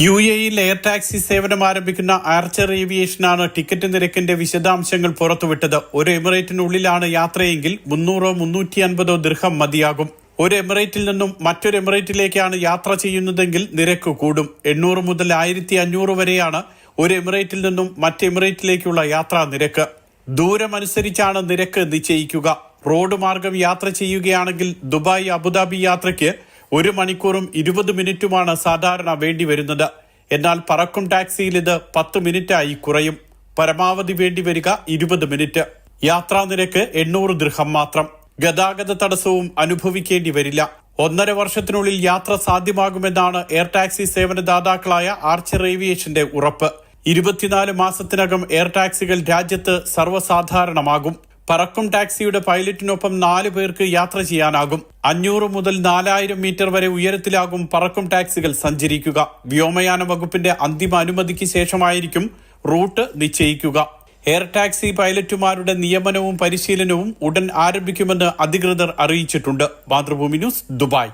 UAE-യിൽ air taxi സേവനം ആരംഭിക്കുന്ന archer ഏവിയേഷനാണ് ticket നിരക്കിന്റെ വിശദാംശങ്ങൾ പുറത്തുവിട്ടത്. ഒരു എമിറേറ്റിനുള്ളിലാണ് യാത്രയെങ്കിൽ 300-350 ദിർഹം മതിയാകും. ഒരു എമിറേറ്റിൽ നിന്നും മറ്റൊരു എമിറേറ്റിലേക്കാണ് യാത്ര ചെയ്യുന്നതെങ്കിൽ നിരക്ക് കൂടും. 800 മുതൽ 1500 വരെയാണ് ഒരു എമിറേറ്റിൽ നിന്നും മറ്റ് എമിറേറ്റിലേക്കുള്ള യാത്രാ നിരക്ക്. ദൂരമനുസരിച്ചാണ് നിരക്ക് നിശ്ചയിക്കുക. റോഡ് മാർഗം യാത്ര ചെയ്യുകയാണെങ്കിൽ ദുബായ് അബുദാബി യാത്രയ്ക്ക് 1 മണിക്കൂറും 20 മിനിറ്റുമാണ് സാധാരണ വേണ്ടിവരുന്നത്. എന്നാൽ പറക്കും ടാക്സിയിൽ ഇത് 10 മിനിറ്റായി കുറയും. പരമാവധി വേണ്ടിവരിക 20 മിനിറ്റ്. യാത്രാ നിരക്ക് 800 ദിർഹം മാത്രം. ഗതാഗത തടസ്സവും അനുഭവിക്കേണ്ടി വരില്ല. 1.5 വർഷത്തിനുള്ളിൽ യാത്ര സാധ്യമാകുമെന്നാണ് എയർ ടാക്സി സേവനദാതാക്കളായ ആർച്ചർ ഏവിയേഷന്റെ ഉറപ്പ്. 24 മാസത്തിനകം എയർ ടാക്സികൾ രാജ്യത്ത് സർവ്വസാധാരണമാകും. പറക്കും ടാക്സിയുടെ പൈലറ്റിനൊപ്പം 4 പേർക്ക് യാത്ര ചെയ്യാനാകും. 500 മുതൽ 4000 മീറ്റർ വരെ ഉയരത്തിലാകും പറക്കും ടാക്സികൾ സഞ്ചരിക്കുക. വ്യോമയാന വകുപ്പിന്റെ അന്തിമ അനുമതിക്ക് ശേഷമായിരിക്കും റൂട്ട് നിശ്ചയിക്കുക. എയർ ടാക്സി പൈലറ്റുമാരുടെ നിയമനവും പരിശീലനവും ഉടൻ ആരംഭിക്കുമെന്ന് അധികൃതർ അറിയിച്ചിട്ടുണ്ട്. Mathrubhumi news, Dubai.